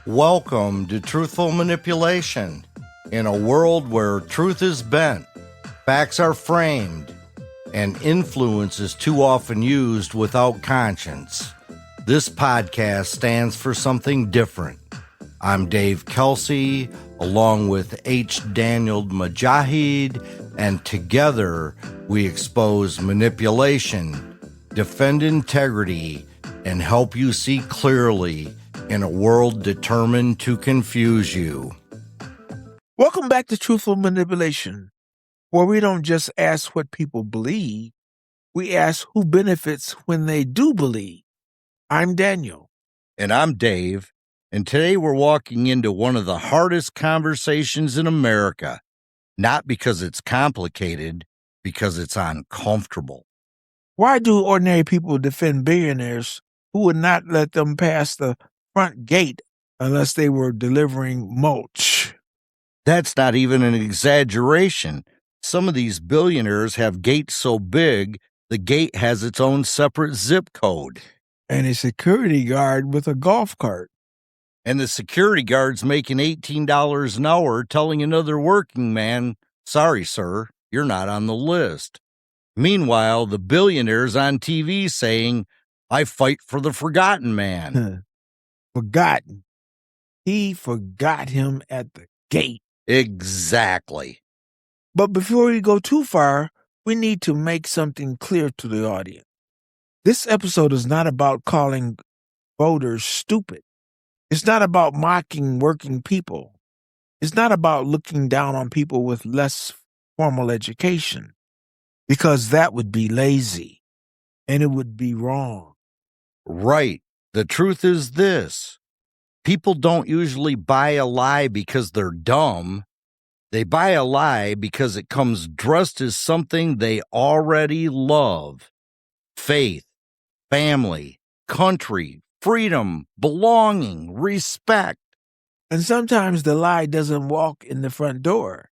Welcome to Truthful Manipulation. In a world where truth is bent, facts are framed, and influence is too often used without conscience, this podcast stands for something different. I'm Dave Kelsey, along with H. Daniel Mujahid, and together we expose manipulation, defend integrity, and help you see clearly in a world determined to confuse you. Welcome back to Truthful Manipulation, where we don't just ask what people believe, we ask who benefits when they do believe. I'm Daniel. And I'm Dave, and today we're walking into one of the hardest conversations in America, not because it's complicated, because it's uncomfortable. Why do ordinary people defend billionaires who would not let them pass the front gate unless they were delivering mulch? That's not even an exaggeration. Some of these billionaires have gates so big, the gate has its own separate zip code. And a security guard with a golf cart. And the security guard's making $18 an hour telling another working man, "Sorry, sir, you're not on the list." Meanwhile, the billionaire's on TV saying, "I fight for the forgotten man." Forgotten. He forgot him at the gate. Exactly. But before we go too far, we need to make something clear to the audience. This episode is not about calling voters stupid. It's not about mocking working people. It's not about looking down on people with less formal education, because that would be lazy and it would be wrong. Right. The truth is this. People don't usually buy a lie because they're dumb. They buy a lie because it comes dressed as something they already love. Faith, family, country, freedom, belonging, respect. And sometimes the lie doesn't walk in the front door.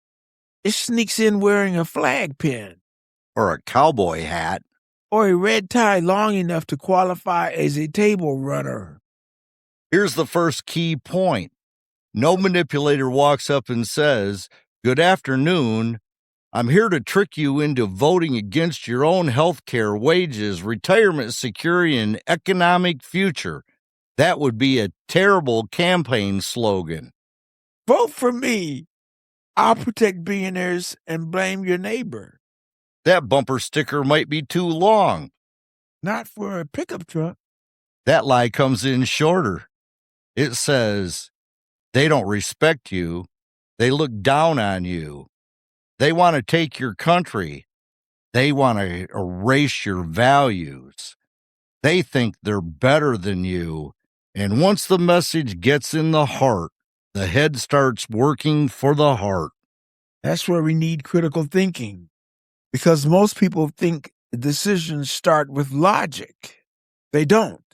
It sneaks in wearing a flag pin. Or a cowboy hat. Or a red tie long enough to qualify as a table runner. Here's the first key point. No manipulator walks up and says, "Good afternoon. I'm here to trick you into voting against your own health care, wages, retirement security, and economic future." That would be a terrible campaign slogan. Vote for me. I'll protect billionaires and blame your neighbor. That bumper sticker might be too long. Not for a pickup truck. That lie comes in shorter. It says, they don't respect you. They look down on you. They want to take your country. They want to erase your values. They think they're better than you. And once the message gets in the heart, the head starts working for the heart. That's where we need critical thinking. Because most people think decisions start with logic. They don't.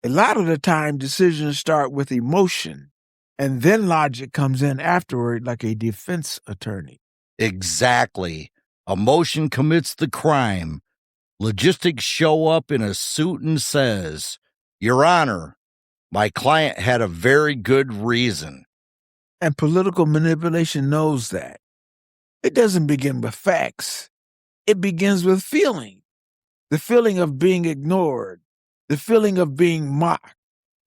A lot of the time, decisions start with emotion, and then logic comes in afterward like a defense attorney. Exactly. Emotion commits the crime. Logistics show up in a suit and says, "Your Honor, my client had a very good reason." And political manipulation knows that. It doesn't begin with facts. It begins with feeling. The feeling of being ignored. The feeling of being mocked.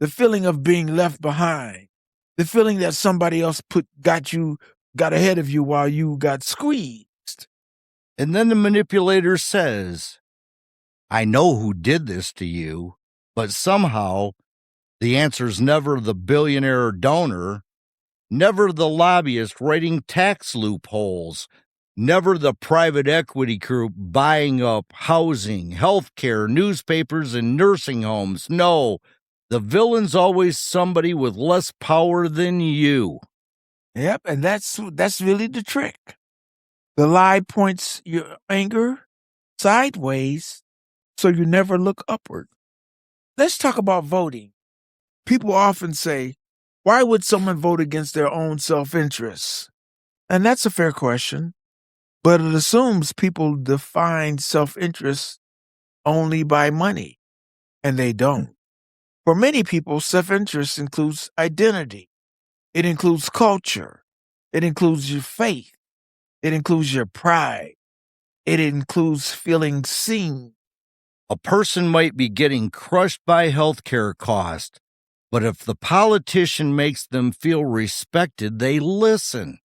The feeling of being left behind. The feeling that somebody else got ahead of you while you got squeezed. And then the manipulator says, "I know who did this to you," but somehow the answer's never the billionaire donor, never the lobbyist writing tax loopholes, never the private equity group buying up housing, healthcare, newspapers, and nursing homes. No, the villain's always somebody with less power than you. Yep, and that's really the trick. The lie points your anger sideways so you never look upward. Let's talk about voting. People often say, why would someone vote against their own self-interest? And that's a fair question, but it assumes people define self-interest only by money, and they don't. For many people, self-interest includes identity. It includes culture. It includes your faith. It includes your pride. It includes feeling seen. A person might be getting crushed by healthcare costs, but if the politician makes them feel respected, they listen.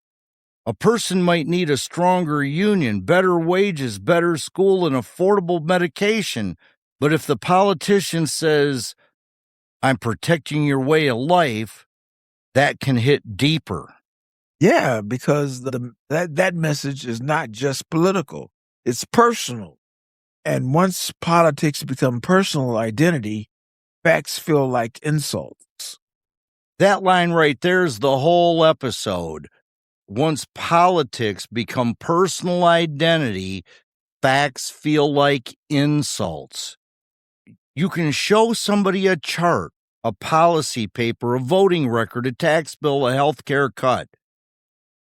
A person might need a stronger union, better wages, better school, and affordable medication, but if the politician says, "I'm protecting your way of life," that can hit deeper. Yeah, because that message is not just political. It's personal. And once politics become personal identity, facts feel like insults. That line right there is the whole episode. Once politics become personal identity, facts feel like insults. You can show somebody a chart, a policy paper, a voting record, a tax bill, a healthcare cut,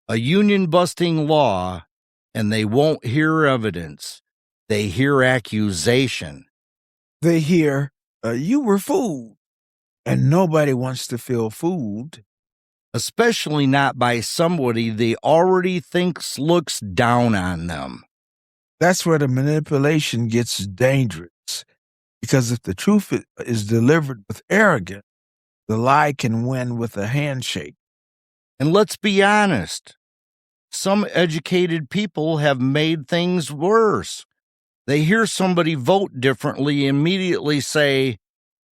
a union-busting law, and they won't hear evidence. They hear accusation. They hear, you were fooled. And nobody wants to feel fooled. Especially not by somebody they already thinks looks down on them. That's where the manipulation gets dangerous. Because if the truth is delivered with arrogance, the lie can win with a handshake. And let's be honest, some educated people have made things worse. They hear somebody vote differently, immediately say,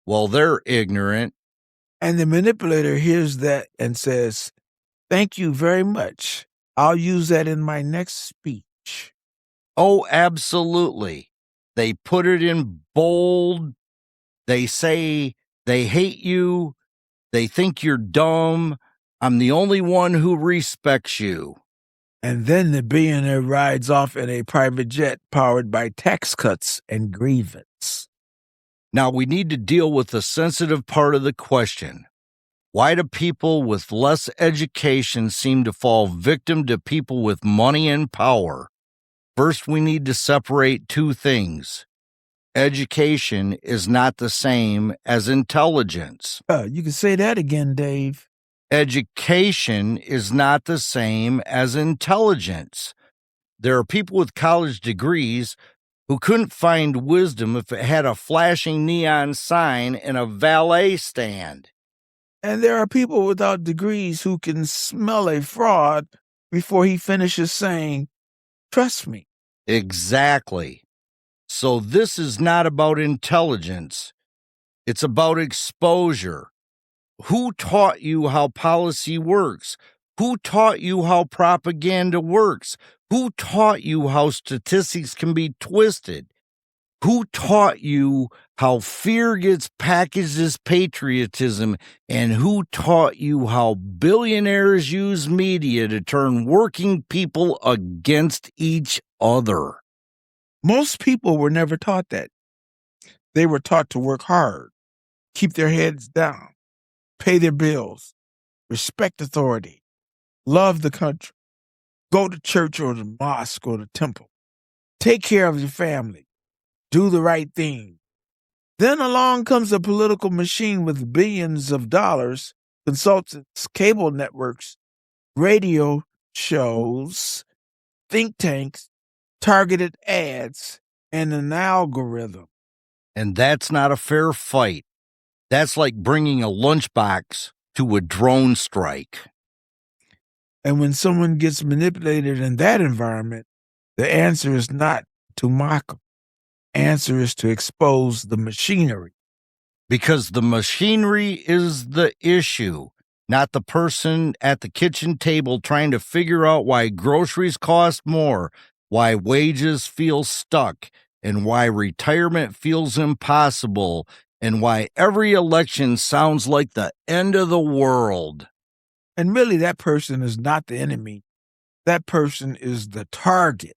well, they're ignorant. And the manipulator hears that and says, thank you very much. I'll use that in my next speech. Oh, absolutely. They put it in bold. They say they hate you. They think you're dumb. I'm the only one who respects you. And then the billionaire rides off in a private jet powered by tax cuts and grievance. Now we need to deal with the sensitive part of the question. Why do people with less education seem to fall victim to people with money and power? First, we need to separate two things. Education is not the same as intelligence. You can say that again, Dave. Education is not the same as intelligence. There are people with college degrees who couldn't find wisdom if it had a flashing neon sign and a valet stand. And there are people without degrees who can smell a fraud before he finishes saying, trust me. Exactly. So this is not about intelligence. It's about exposure. Who taught you how policy works? Who taught you how propaganda works? Who taught you how statistics can be twisted? Who taught you how fear gets packaged as patriotism? And who taught you how billionaires use media to turn working people against each other? Most people were never taught that. They were taught to work hard, keep their heads down, pay their bills, respect authority, love the country, go to church or the mosque or the temple, take care of your family, do the right thing. Then along comes a political machine with billions of dollars, consultants, cable networks, radio shows, think tanks, targeted ads, and an algorithm. And that's not a fair fight. That's like bringing a lunchbox to a drone strike. And when someone gets manipulated in that environment, the answer is not to mock them. The answer is to expose the machinery. Because the machinery is the issue, not the person at the kitchen table trying to figure out why groceries cost more, why wages feel stuck, and why retirement feels impossible, and why every election sounds like the end of the world. And really, that person is not the enemy. That person is the target.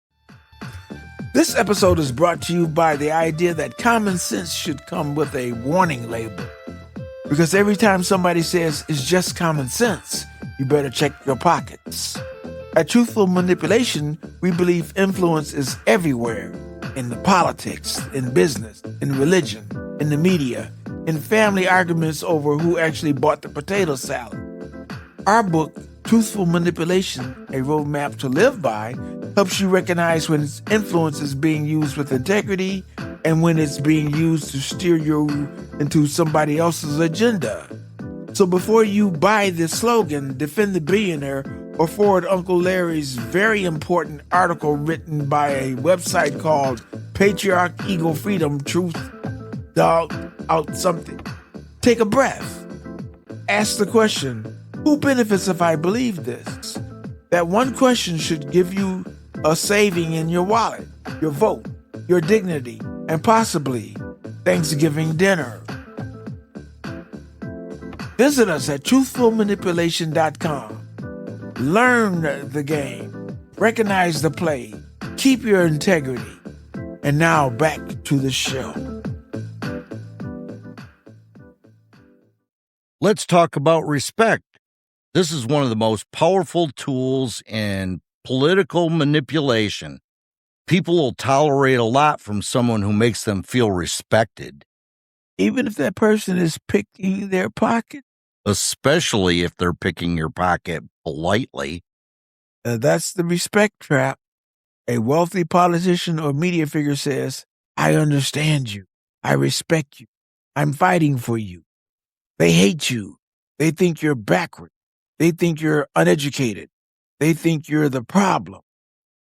This episode is brought to you by the idea that common sense should come with a warning label. Because every time somebody says it's just common sense, you better check your pockets. At Truthful Manipulation, we believe influence is everywhere. In the politics, in business, in religion, in the media, in family arguments over who actually bought the potato salad. Our book, Truthful Manipulation, A Roadmap to Live By, helps you recognize when influence is being used with integrity and when it's being used to steer you into somebody else's agenda. So before you buy this slogan, Defend the Billionaire, or forward Uncle Larry's very important article written by a website called Patriarch Eagle Freedom Truth Dog Out Something, take a breath. Ask the question, who benefits if I believe this? That one question should give you a saving in your wallet, your vote, your dignity, and possibly Thanksgiving dinner. Visit us at truthfulmanipulation.com. Learn the game, recognize the play, keep your integrity. And now back to the show. Let's talk about respect. This is one of the most powerful tools in political manipulation. People will tolerate a lot from someone who makes them feel respected, Even if that person is picking their pocket, especially if they're picking your pocket politely. that's the respect trap. A wealthy politician or media figure says, I understand you. I respect you. I'm fighting for you. They hate you. They think you're backward. They think you're uneducated. They think you're the problem.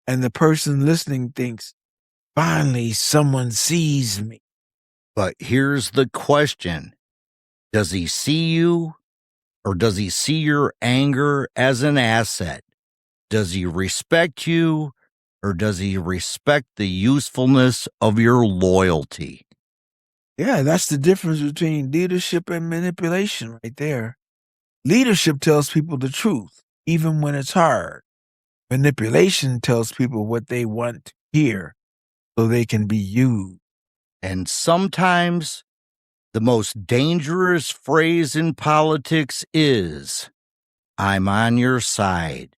And the person listening thinks, finally, someone sees me. But here's the question. Does he see you, or does he see your anger as an asset? Does he respect you, or does he respect the usefulness of your loyalty? Yeah, that's the difference between leadership and manipulation right there. Leadership tells people the truth, even when it's hard. Manipulation tells people what they want to hear so they can be used. And sometimes the most dangerous phrase in politics is, I'm on your side.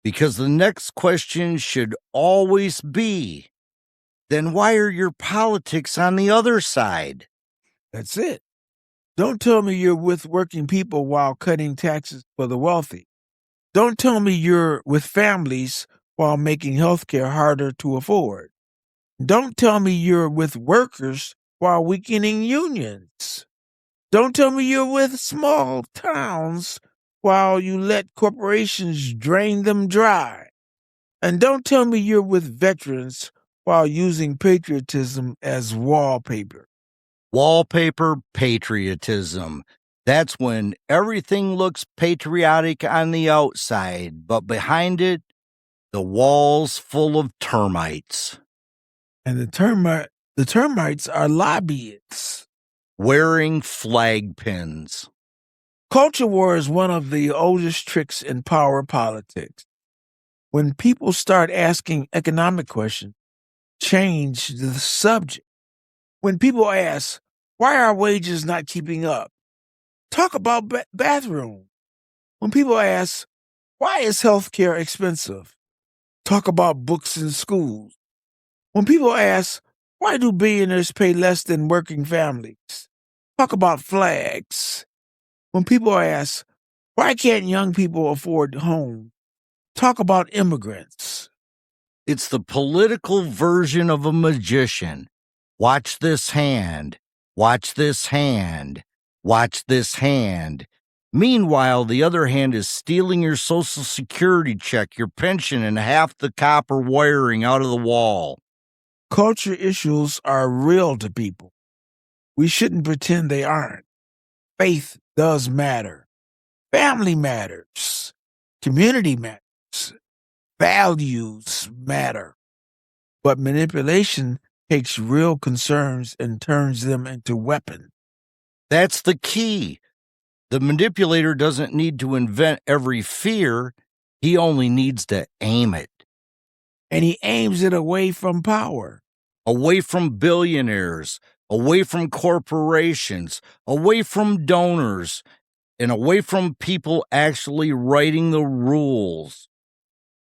Because the next question should always be, then why are your politics on the other side? That's it. Don't tell me you're with working people while cutting taxes for the wealthy. Don't tell me you're with families while making healthcare harder to afford. Don't tell me you're with workers while weakening unions. Don't tell me you're with small towns while you let corporations drain them dry. And don't tell me you're with veterans while using patriotism as wallpaper. Wallpaper patriotism. That's when everything looks patriotic on the outside, but behind it, the wall's full of termites. And the termites are lobbyists. Wearing flag pins. Culture war is one of the oldest tricks in power politics. When people start asking economic questions, change the subject. When people ask, why are wages not keeping up? Talk about bathroom. When people ask, why is healthcare expensive? Talk about books in schools. When people ask, why do billionaires pay less than working families? Talk about flags. When people ask, why can't young people afford homes? Talk about immigrants. It's the political version of a magician. Watch this hand. Watch this hand. Watch this hand. Meanwhile, the other hand is stealing your Social Security check, your pension, and half the copper wiring out of the wall. Culture issues are real to people. We shouldn't pretend they aren't. Faith does matter. Family matters. Community matters. Values matter. But manipulation takes real concerns and turns them into weapons. That's the key. The manipulator doesn't need to invent every fear. He only needs to aim it. And he aims it away from power. Away from billionaires, away from corporations, away from donors, and away from people actually writing the rules.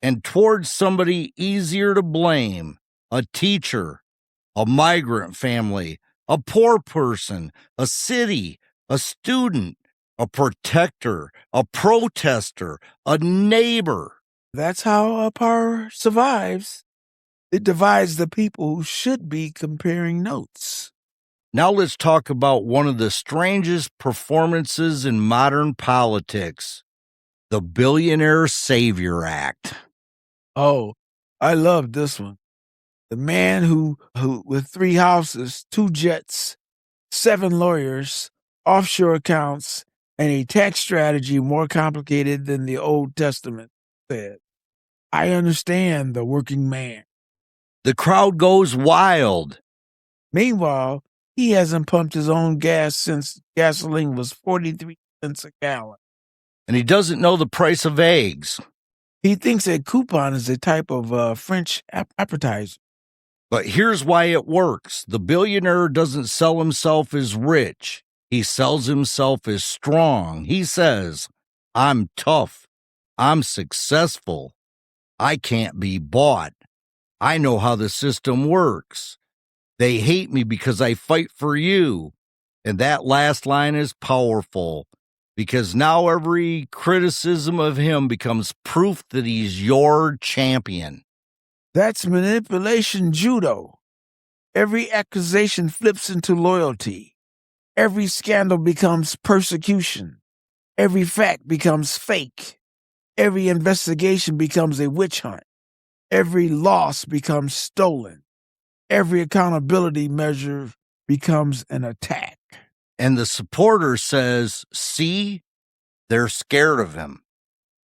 And towards somebody easier to blame, a teacher, a migrant family, a poor person, a city, a student, a protector, a protester, a neighbor. That's how power survives. It divides the people who should be comparing notes. Now let's talk about one of the strangest performances in modern politics, the Billionaire Savior Act. Oh, I love this one. The man who with 3 houses, 2 jets, 7 lawyers, offshore accounts, and a tax strategy more complicated than the Old Testament said. I understand the working man. The crowd goes wild. Meanwhile, he hasn't pumped his own gas since gasoline was 43 cents a gallon. And he doesn't know the price of eggs. He thinks a coupon is a type of French appetizer. But here's why it works. The billionaire doesn't sell himself as rich. He sells himself as strong. He says, I'm tough. I'm successful. I can't be bought. I know how the system works. They hate me because I fight for you. And that last line is powerful because now every criticism of him becomes proof that he's your champion. That's manipulation judo. Every accusation flips into loyalty. Every scandal becomes persecution. Every fact becomes fake. Every investigation becomes a witch hunt. Every loss becomes stolen. Every accountability measure becomes an attack. And the supporter says, see, they're scared of him.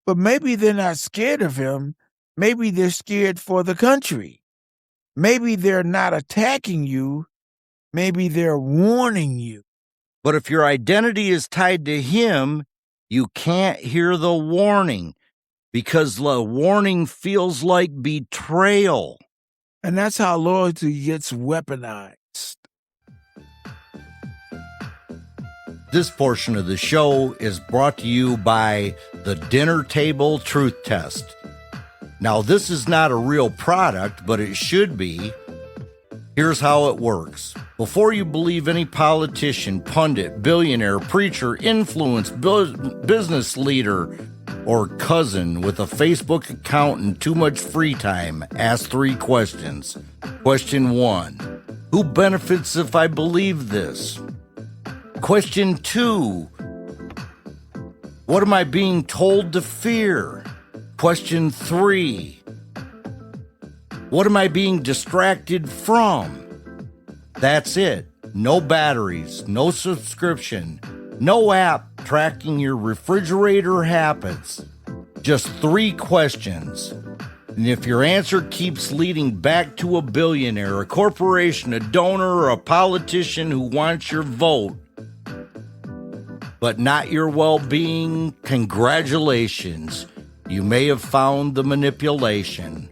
But maybe they're not scared of him. Maybe they're scared for the country. Maybe they're not attacking you. Maybe they're warning you. But if your identity is tied to him, you can't hear the warning because the warning feels like betrayal. And that's how loyalty gets weaponized. This portion of the show is brought to you by the Dinner Table Truth Test. Now, this is not a real product, but it should be. Here's how it works. Before you believe any politician, pundit, billionaire, preacher, influence, business leader, or cousin with a Facebook account and too much free time, ask 3 questions. Question 1, who benefits if I believe this? Question 2, what am I being told to fear? Question 3, what am I being distracted from? That's it. No batteries, no subscription, no app tracking your refrigerator habits. Just 3 questions. And if your answer keeps leading back to a billionaire, a corporation, a donor, or a politician who wants your vote, but not your well-being, congratulations. You may have found the manipulation.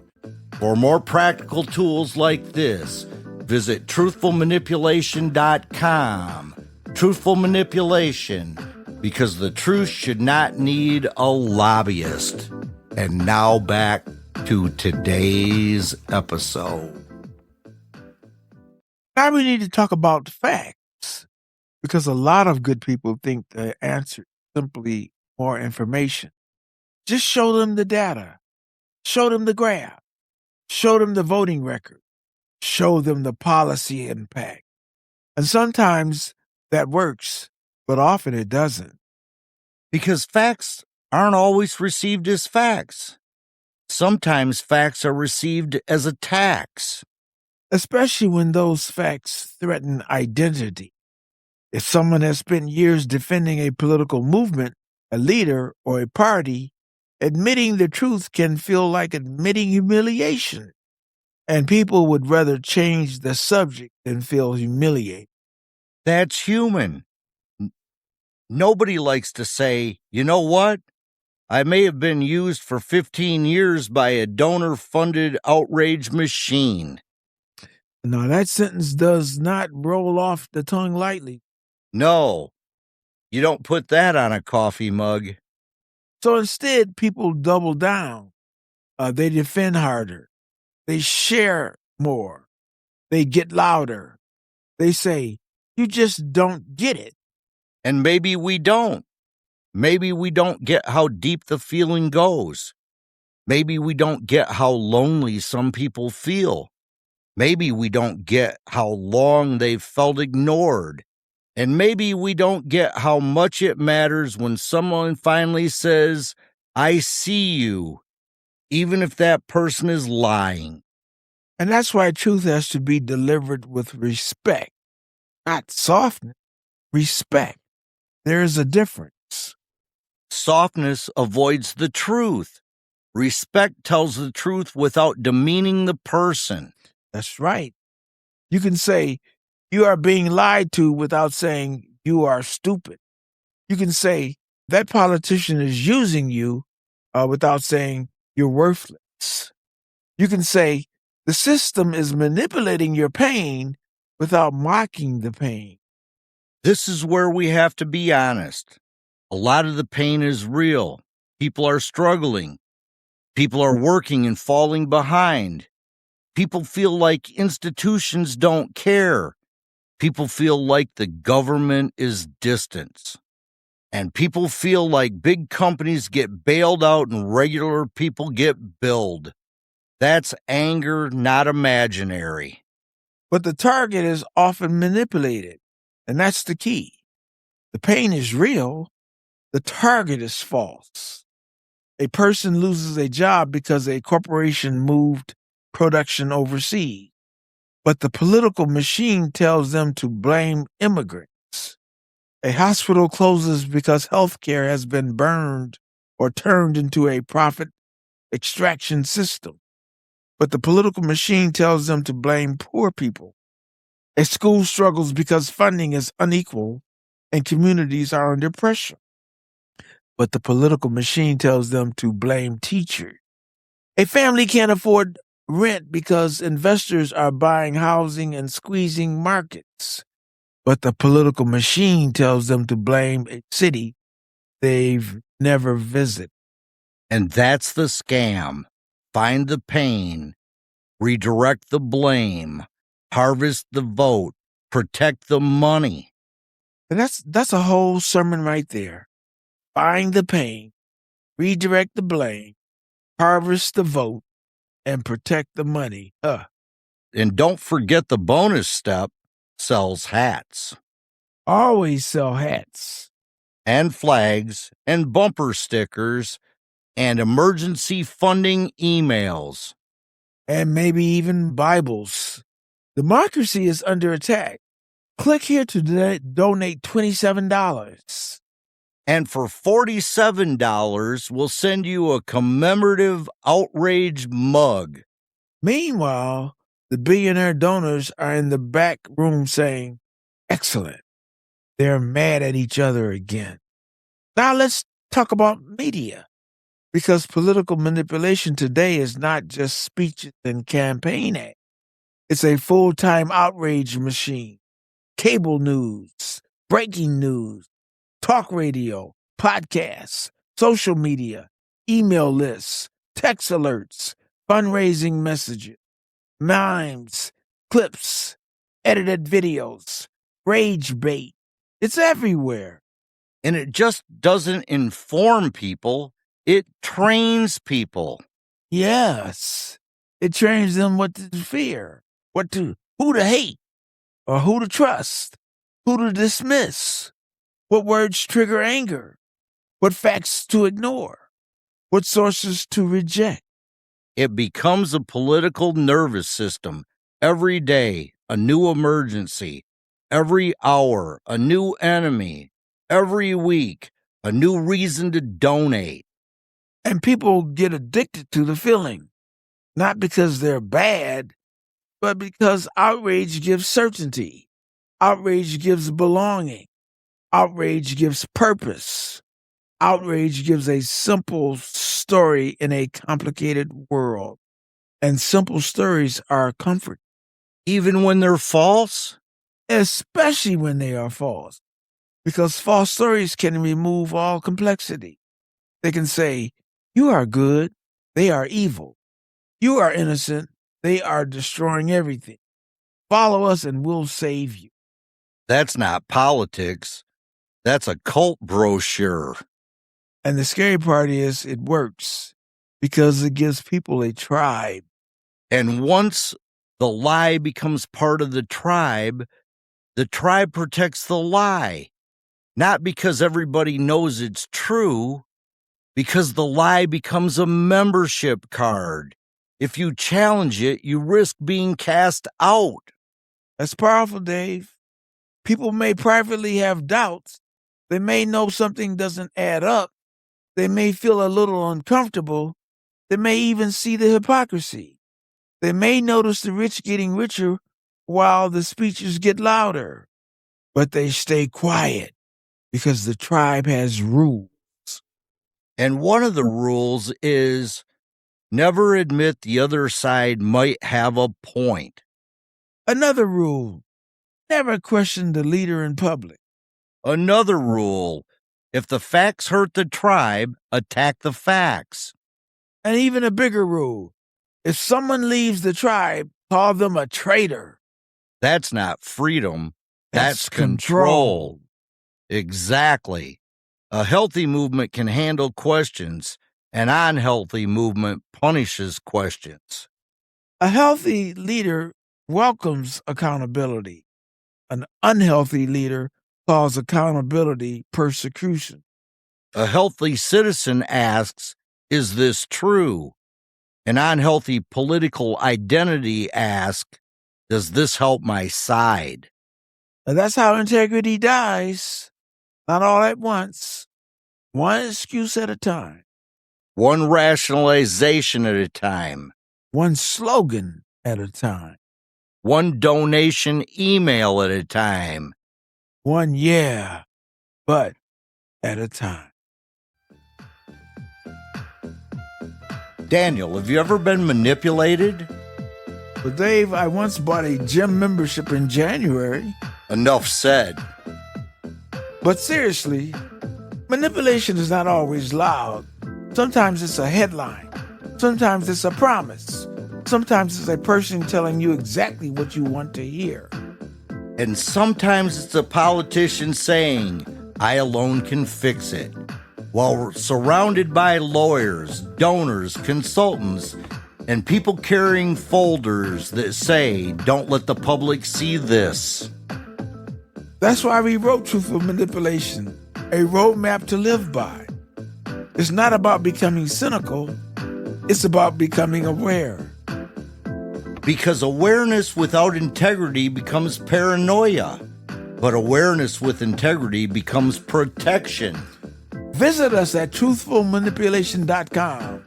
For more practical tools like this, visit truthfulmanipulation.com. Truthful manipulation, because the truth should not need a lobbyist. And now back to today's episode. Now we need to talk about facts, because a lot of good people think the answer is simply more information. Just show them the data. Show them the graph. Show them the voting record. Show them the policy impact. And sometimes that works, but often it doesn't. Because facts aren't always received as facts. Sometimes facts are received as attacks. Especially when those facts threaten identity. If someone has spent years defending a political movement, a leader, or a party, admitting the truth can feel like admitting humiliation. And people would rather change the subject than feel humiliated. That's human. Nobody likes to say, you know what? I may have been used for 15 years by a donor-funded outrage machine. Now, that sentence does not roll off the tongue lightly. No, you don't put that on a coffee mug. So instead, people double down. They defend harder. They share more. They get louder. They say, You just don't get it. And maybe we don't. Maybe we don't get how deep the feeling goes. Maybe we don't get how lonely some people feel. Maybe we don't get how long they've felt ignored. And maybe we don't get how much it matters when someone finally says, I see you, even if that person is lying. And that's why truth has to be delivered with respect, not softness, respect. There is a difference. Softness avoids the truth. Respect tells the truth without demeaning the person. That's right. You can say you are being lied to without saying you are stupid. You can say that politician is using you without saying you're worthless. You can say the system is manipulating your pain without mocking the pain. This is where we have to be honest. A lot of the pain is real. People are struggling. People are working and falling behind. People feel like institutions don't care. People feel like the government is distant. And people feel like big companies get bailed out and regular people get billed. That's anger, not imaginary. But the target is often manipulated, and that's the key. The pain is real, the target is false. A person loses a job because a corporation moved production overseas, but the political machine tells them to blame immigrants. A hospital closes because healthcare has been burned or turned into a profit extraction system, but the political machine tells them to blame poor people. A school struggles because funding is unequal and communities are under pressure, but the political machine tells them to blame teachers. A family can't afford rent because investors are buying housing and squeezing markets, but the political machine tells them to blame a city they've never visited. And that's the scam. Find the pain, redirect the blame, harvest the vote, protect the money. And that's a whole sermon right there. Find the pain, redirect the blame, harvest the vote, and protect the money. And don't forget the bonus step, sells hats Always sell hats. and flags and bumper stickers and emergency funding emails. And maybe even Bibles. Democracy is under attack. Click here to donate $27. And for $47, we'll send you a commemorative outrage mug. Meanwhile, the billionaire donors are in the back room saying, excellent. They're mad at each other again. Now let's talk about media. Because political manipulation today is not just speeches and campaign ads. It's a full-time outrage machine. Cable news, breaking news, talk radio, podcasts, social media, email lists, text alerts, fundraising messages, memes, clips, edited videos, rage bait. It's everywhere. And it just doesn't inform people, it trains people. Yes. It trains them what to fear, who to hate, or who to trust, who to dismiss, what words trigger anger, what facts to ignore, what sources to reject. It becomes a political nervous system. Every day, a new emergency. Every hour, a new enemy. Every week, a new reason to donate. And people get addicted to the feeling, not because they're bad, but because outrage gives certainty. Outrage gives belonging. Outrage gives purpose. Outrage gives a simple story in a complicated world. And simple stories are comfort. Even when they're false? Especially when they are false. Because false stories can remove all complexity. They can say, you are good, they are evil. You are innocent, they are destroying everything. Follow us and we'll save you. That's not politics. That's a cult brochure. And the scary part is it works because it gives people a tribe. And once the lie becomes part of the tribe protects the lie. Not because everybody knows it's true, because the lie becomes a membership card. If you challenge it, you risk being cast out. That's powerful, Dave. People may privately have doubts. They may know something doesn't add up. They may feel a little uncomfortable. They may even see the hypocrisy. They may notice the rich getting richer while the speeches get louder. But they stay quiet because the tribe has rules. And one of the rules is never admit the other side might have a point. Another rule, never question the leader in public. Another rule, if the facts hurt the tribe, attack the facts. And even a bigger rule, if someone leaves the tribe, call them a traitor. That's not freedom. That's control. Exactly. A healthy movement can handle questions. An unhealthy movement punishes questions. A healthy leader welcomes accountability. An unhealthy leader calls accountability persecution. A healthy citizen asks, is this true? An unhealthy political identity asks, does this help my side? And that's how integrity dies. Not all at once. One excuse at a time. One rationalization at a time. One slogan at a time. One donation email at a time. One yeah, but at a time. Daniel, have you ever been manipulated? Well, Dave, I once bought a gym membership in January. Enough said. But seriously, manipulation is not always loud. Sometimes it's a headline. Sometimes it's a promise. Sometimes it's a person telling you exactly what you want to hear. And sometimes it's a politician saying, I alone can fix it, while surrounded by lawyers, donors, consultants, and people carrying folders that say, don't let the public see this. That's why we wrote Truthful Manipulation, a roadmap to live by. It's not about becoming cynical. It's about becoming aware. Because awareness without integrity becomes paranoia, but awareness with integrity becomes protection. Visit us at truthfulmanipulation.com.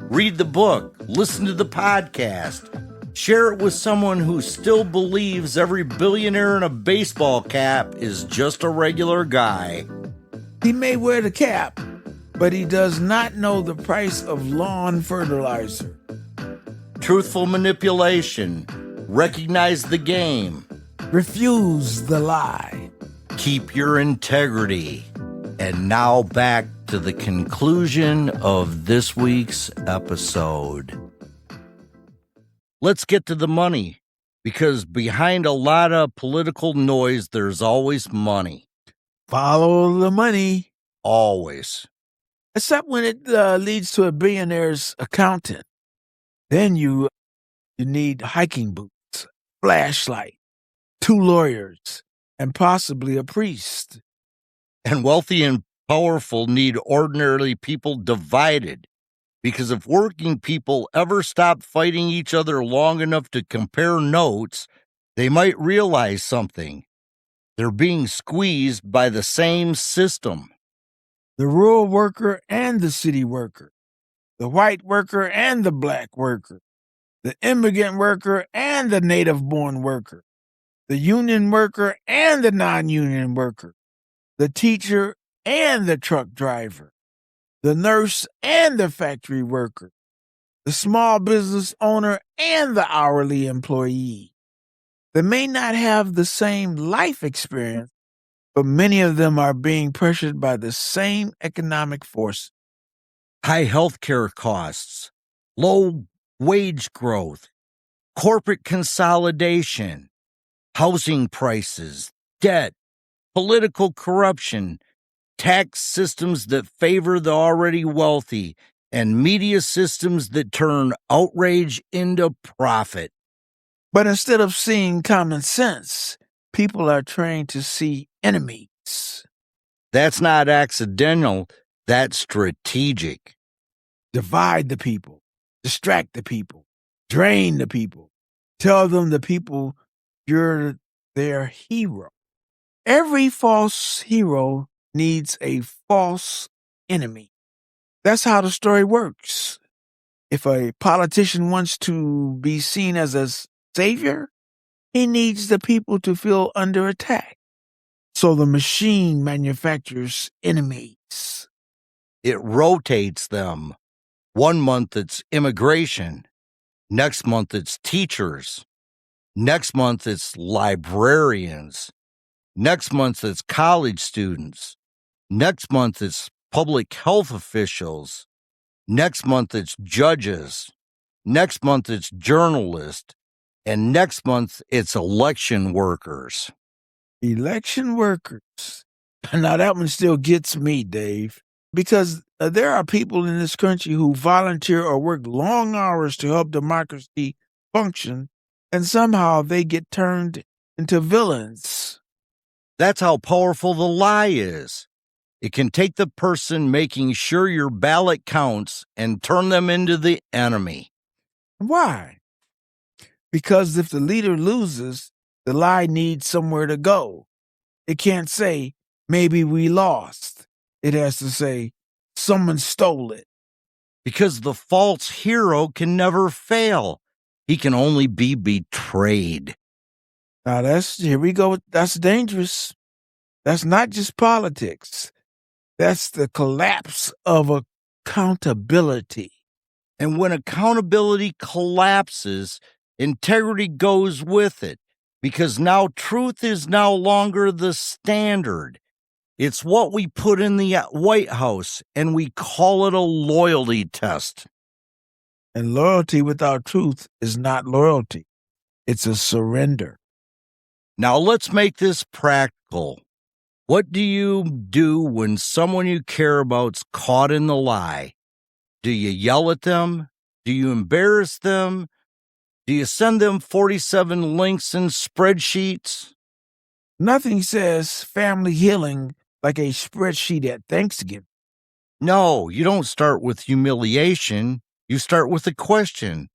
Read the book, listen to the podcast, share it with someone who still believes every billionaire in a baseball cap is just a regular guy. He may wear the cap, but he does not know the price of lawn fertilizer. Truthful manipulation. Recognize the game. Refuse the lie. Keep your integrity. And now back to the conclusion of this week's episode. Let's get to the money, because behind a lot of political noise, there's always money. Follow the money. Always. Except when it leads to a billionaire's accountant. Then you need hiking boots, flashlight, 2 lawyers, and possibly a priest. And wealthy and powerful need ordinary people divided. Because if working people ever stop fighting each other long enough to compare notes, they might realize something. They're being squeezed by the same system. The rural worker and the city worker. The white worker and the black worker. The immigrant worker and the native-born worker. The union worker and the non-union worker. The teacher and the truck driver. The nurse and the factory worker. The small business owner and the hourly employee. They may not have the same life experience, but many of them are being pressured by the same economic force. High healthcare costs, low wage growth, corporate consolidation, housing prices, debt, political corruption, tax systems that favor the already wealthy, and media systems that turn outrage into profit. But instead of seeing common sense, people are trained to see enemies. That's not accidental, that's strategic. Divide the people, distract the people, drain the people, tell them the people you're their hero. Every false hero needs a false enemy. That's how the story works. If a politician wants to be seen as a savior, he needs the people to feel under attack. So the machine manufactures enemies. It rotates them. 1 month it's immigration. Next month it's teachers. Next month it's librarians. Next month it's college students. Next month it's public health officials. Next month it's judges. Next month it's journalists. And next month it's election workers. Election workers. Now that one still gets me, Dave, because there are people in this country who volunteer or work long hours to help democracy function, and somehow they get turned into villains. That's how powerful the lie is. It can take the person making sure your ballot counts and turn them into the enemy. Why? Because if the leader loses, the lie needs somewhere to go. It can't say, maybe we lost. It has to say, someone stole it. Because the false hero can never fail. He can only be betrayed. Now here we go. That's dangerous. That's not just politics. That's the collapse of accountability. And when accountability collapses, integrity goes with it, because now truth is no longer the standard. It's what we put in the White House, and we call it a loyalty test. And loyalty without truth is not loyalty. It's a surrender. Now let's make this practical. What do you do when someone you care about's caught in the lie? Do you yell at them? Do you embarrass them? Do you send them 47 links and spreadsheets? Nothing says family healing like a spreadsheet at Thanksgiving. No, you don't start with humiliation. You start with a question.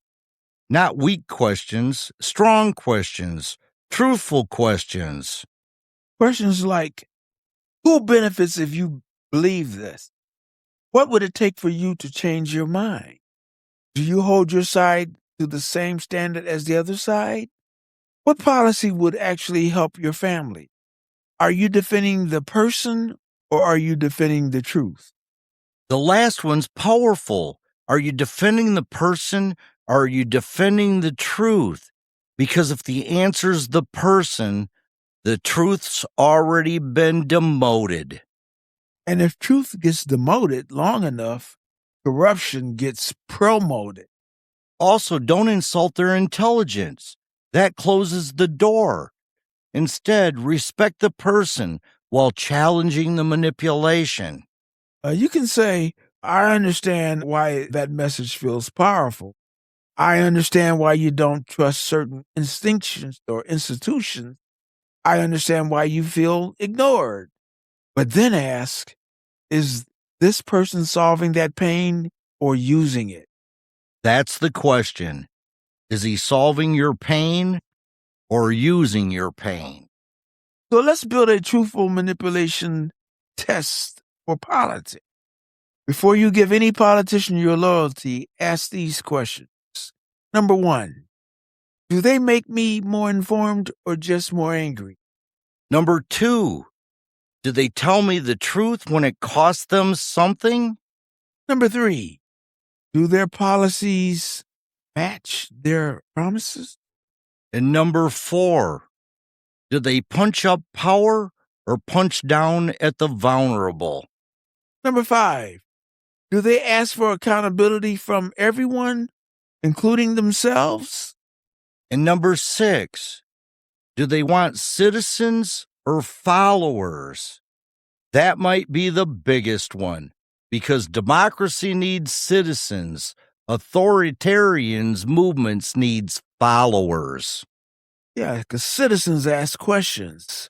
Not weak questions, strong questions, truthful questions. Questions like, who benefits if you believe this? What would it take for you to change your mind? Do you hold your side to the same standard as the other side? What policy would actually help your family? Are you defending the person or are you defending the truth? The last one's powerful. Are you defending the person or are you defending the truth? Because if the answer's the person, the truth's already been demoted. And if truth gets demoted long enough, corruption gets promoted. Also, don't insult their intelligence. That closes the door. Instead, respect the person while challenging the manipulation. You can say, I understand why that message feels powerful. I understand why you don't trust certain instinctions or institutions. I understand why you feel ignored. But then ask, is this person solving that pain or using it? That's the question. Is he solving your pain or using your pain? So let's build a truthful manipulation test for politics. Before you give any politician your loyalty, ask these questions. Number 1, do they make me more informed or just more angry? Number 2, do they tell me the truth when it costs them something? Number 3, do their policies match their promises? And number 4, do they punch up power or punch down at the vulnerable? Number 5, do they ask for accountability from everyone, including themselves? And number 6, do they want citizens Her followers. That might be the biggest one, because democracy needs citizens. Authoritarians' movements needs followers. Yeah, because citizens ask questions.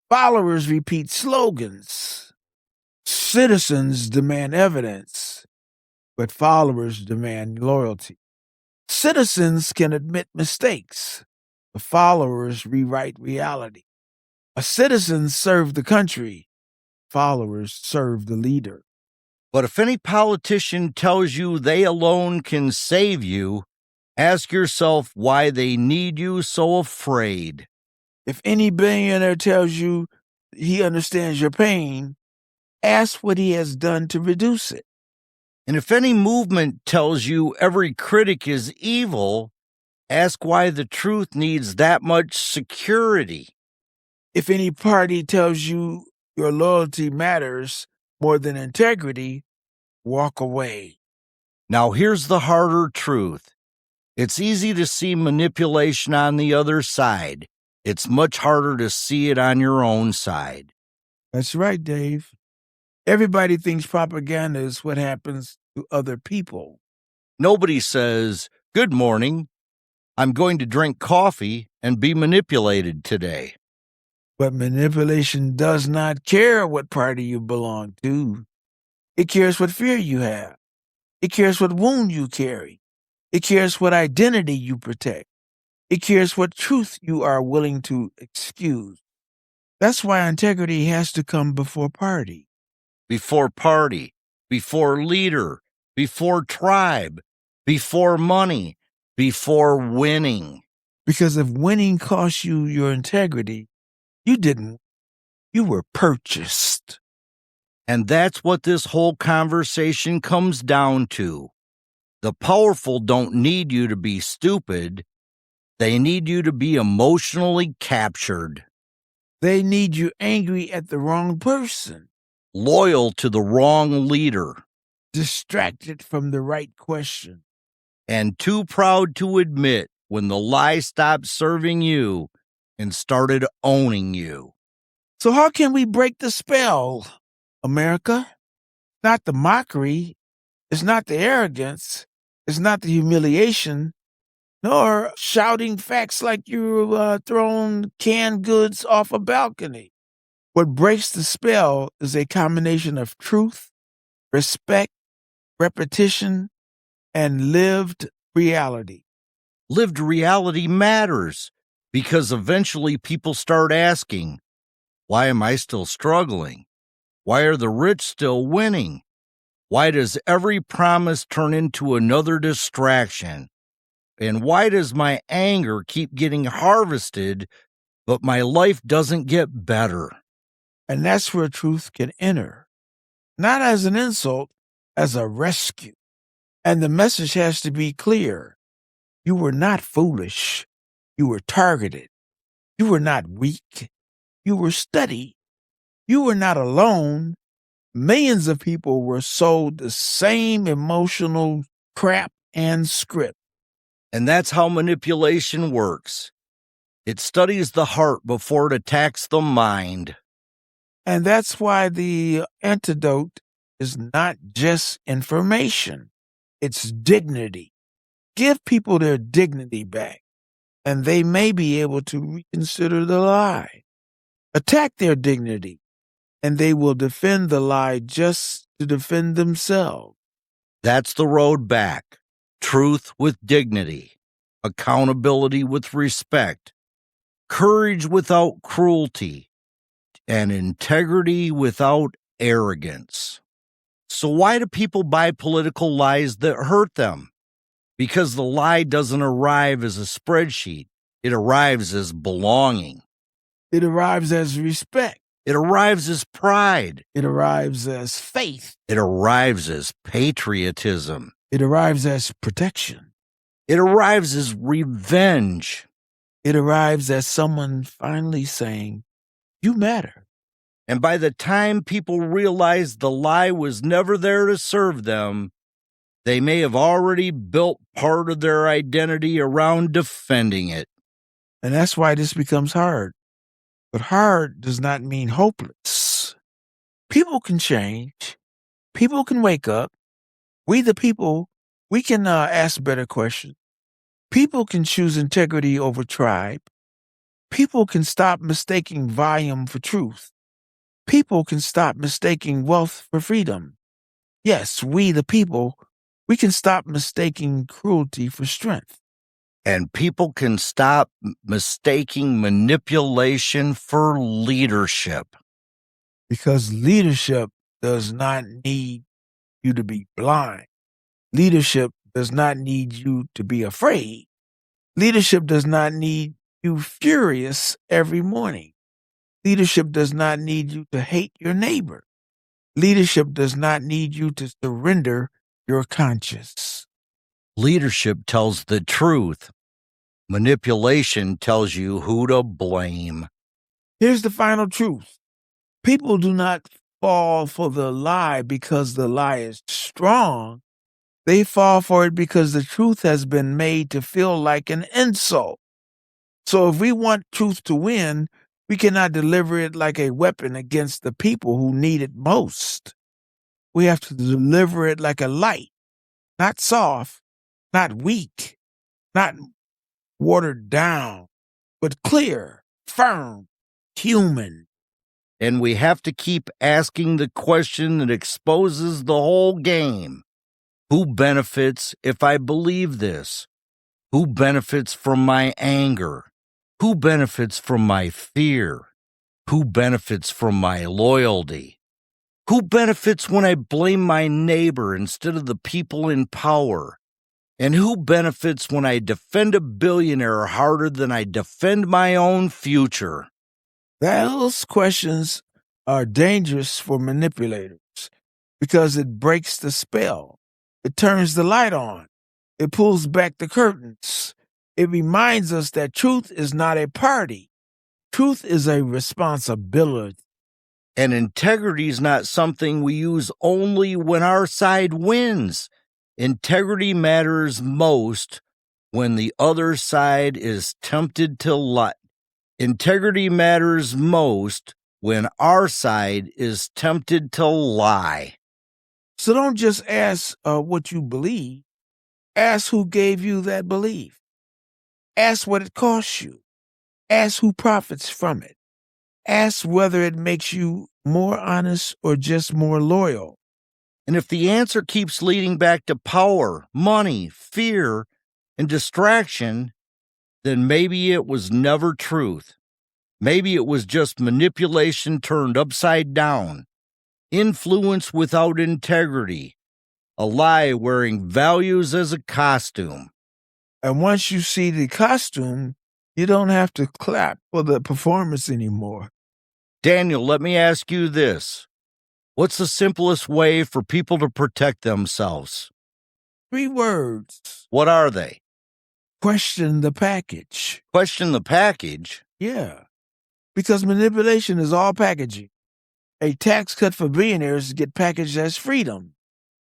Followers repeat slogans. Citizens demand evidence, but followers demand loyalty. Citizens can admit mistakes. The followers rewrite reality. A citizen serves the country. Followers serve the leader. But if any politician tells you they alone can save you, ask yourself why they need you so afraid. If any billionaire tells you he understands your pain, ask what he has done to reduce it. And if any movement tells you every critic is evil, ask why the truth needs that much security. If any party tells you your loyalty matters more than integrity, walk away. Now here's the harder truth. It's easy to see manipulation on the other side. It's much harder to see it on your own side. That's right, Dave. Everybody thinks propaganda is what happens to other people. Nobody says, "Good morning. I'm going to drink coffee and be manipulated today." But manipulation does not care what party you belong to. It cares what fear you have. It cares what wound you carry. It cares what identity you protect. It cares what truth you are willing to excuse. That's why integrity has to come before party. Before party, before leader, before tribe, before money, before winning. Because if winning costs you your integrity, you didn't. You were purchased. And that's what this whole conversation comes down to. The powerful don't need you to be stupid. They need you to be emotionally captured, They need you angry at the wrong person, loyal to the wrong leader, distracted from the right question. and too proud to admit when the lie stopped serving you and started owning you. So how can we break the spell, America? Not the mockery. It's not the arrogance. It's not the humiliation, nor shouting facts like you thrown canned goods off a balcony. What breaks the spell is a combination of truth, respect, repetition, and lived reality. Lived reality matters because eventually people start asking, why am I still struggling? Why are the rich still winning? Why does every promise turn into another distraction? And why does my anger keep getting harvested, but my life doesn't get better? And that's where truth can enter, not as an insult, as a rescue. And the message has to be clear. You were not foolish. You were targeted. You were not weak. You were studied. You were not alone. Millions of people were sold the same emotional crap and script. And that's how manipulation works. It studies the heart before it attacks the mind. And that's why the antidote is not just information, it's dignity. Give people their dignity back, and they may be able to reconsider the lie. Attack their dignity, and they will defend the lie just to defend themselves. That's the road back. Truth with dignity, accountability with respect, courage without cruelty, and integrity without arrogance. So why do people buy political lies that hurt them? Because the lie doesn't arrive as a spreadsheet. It arrives as belonging. It arrives as respect. It arrives as pride. It arrives as faith. It arrives as patriotism. It arrives as protection. It arrives as revenge. It arrives as someone finally saying, "You matter." And by the time people realize the lie was never there to serve them, they may have already built part of their identity around defending it. And that's why this becomes hard. But hard does not mean hopeless. People can change. People can wake up. We, the people, we can ask better questions. People can choose integrity over tribe. People can stop mistaking volume for truth. People can stop mistaking wealth for freedom. Yes, we, the people, we can stop mistaking cruelty for strength. And people can stop mistaking manipulation for leadership. Because leadership does not need you to be blind. Leadership does not need you to be afraid. Leadership does not need you furious every morning. Leadership does not need you to hate your neighbor. Leadership does not need you to surrender your conscience. Leadership tells the truth. Manipulation tells you who to blame. Here's the final truth. People do not fall for the lie because the lie is strong. They fall for it because the truth has been made to feel like an insult. So if we want truth to win, we cannot deliver it like a weapon against the people who need it most. We have to deliver it like a light, not soft, not weak, not watered down, but clear, firm, human. And we have to keep asking the question that exposes the whole game. Who benefits if I believe this? Who benefits from my anger? Who benefits from my fear? Who benefits from my loyalty? Who benefits when I blame my neighbor instead of the people in power? And who benefits when I defend a billionaire harder than I defend my own future? Those questions are dangerous for manipulators because it breaks the spell. It turns the light on. It pulls back the curtains. It reminds us that truth is not a party. Truth is a responsibility. And integrity is not something we use only when our side wins. Integrity matters most when the other side is tempted to lie. Integrity matters most when our side is tempted to lie. So don't just ask what you believe. Ask who gave you that belief. Ask what it costs you. Ask who profits from it. Ask whether it makes you more honest or just more loyal. And if the answer keeps leading back to power, money, fear, and distraction, then maybe it was never truth. Maybe it was just manipulation turned upside down, influence without integrity, a lie wearing values as a costume. And once you see the costume, you don't have to clap for the performance anymore. Daniel, let me ask you this. What's the simplest way for people to protect themselves? 3 words. What are they? Question the package. Question the package? Yeah. Because manipulation is all packaging. A tax cut for billionaires gets packaged as freedom.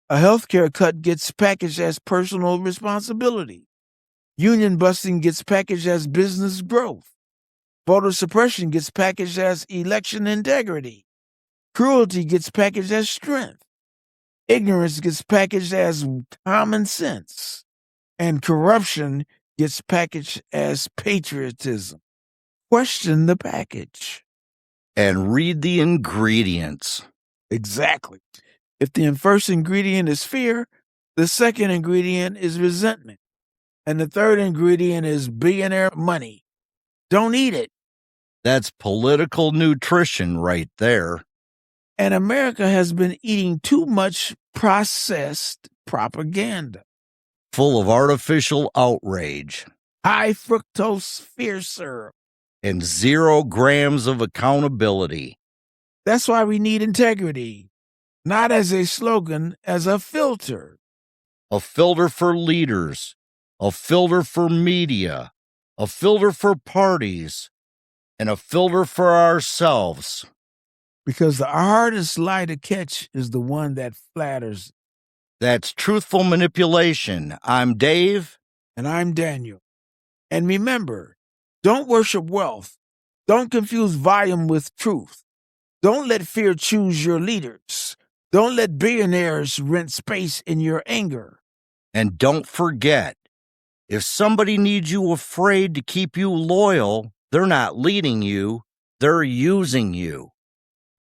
A healthcare cut gets packaged as personal responsibility. Union busting gets packaged as business growth. Voter suppression gets packaged as election integrity. Cruelty gets packaged as strength. Ignorance gets packaged as common sense. And corruption gets packaged as patriotism. Question the package. And read the ingredients. Exactly. If the first ingredient is fear, the second ingredient is resentment. And the third ingredient is billionaire money. Don't eat it. That's political nutrition right there. And America has been eating too much processed propaganda. Full of artificial outrage. High fructose fear syrup. And 0 grams of accountability. That's why we need integrity. Not as a slogan, as a filter. A filter for leaders. A filter for media. A filter for parties. And a filter for ourselves. Because the hardest lie to catch is the one that flatters. That's Truthful Manipulation. I'm Dave. And I'm Daniel. And remember, don't worship wealth. Don't confuse volume with truth. Don't let fear choose your leaders. Don't let billionaires rent space in your anger. And don't forget, if somebody needs you afraid to keep you loyal, they're not leading you, they're using you.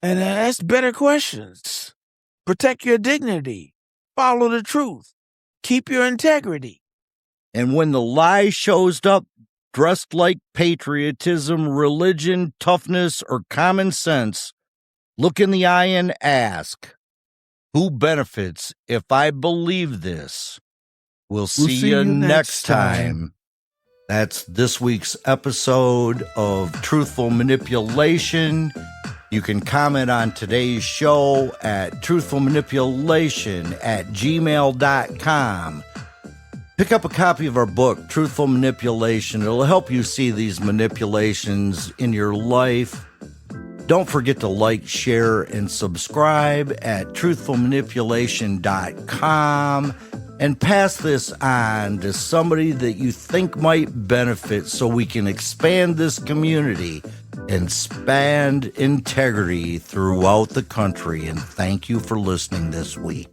And ask better questions. Protect your dignity. Follow the truth. Keep your integrity. And when the lie shows up dressed like patriotism, religion, toughness, or common sense, look in the eye and ask, who benefits if I believe this? We'll see you next time. That's this week's episode of Truthful Manipulation. You can comment on today's show at truthfulmanipulation@gmail.com. Pick up a copy of our book, Truthful Manipulation. It'll help you see these manipulations in your life. Don't forget to like, share, and subscribe at truthfulmanipulation.com. And pass this on to somebody that you think might benefit so we can expand this community and expand integrity throughout the country. And thank you for listening this week.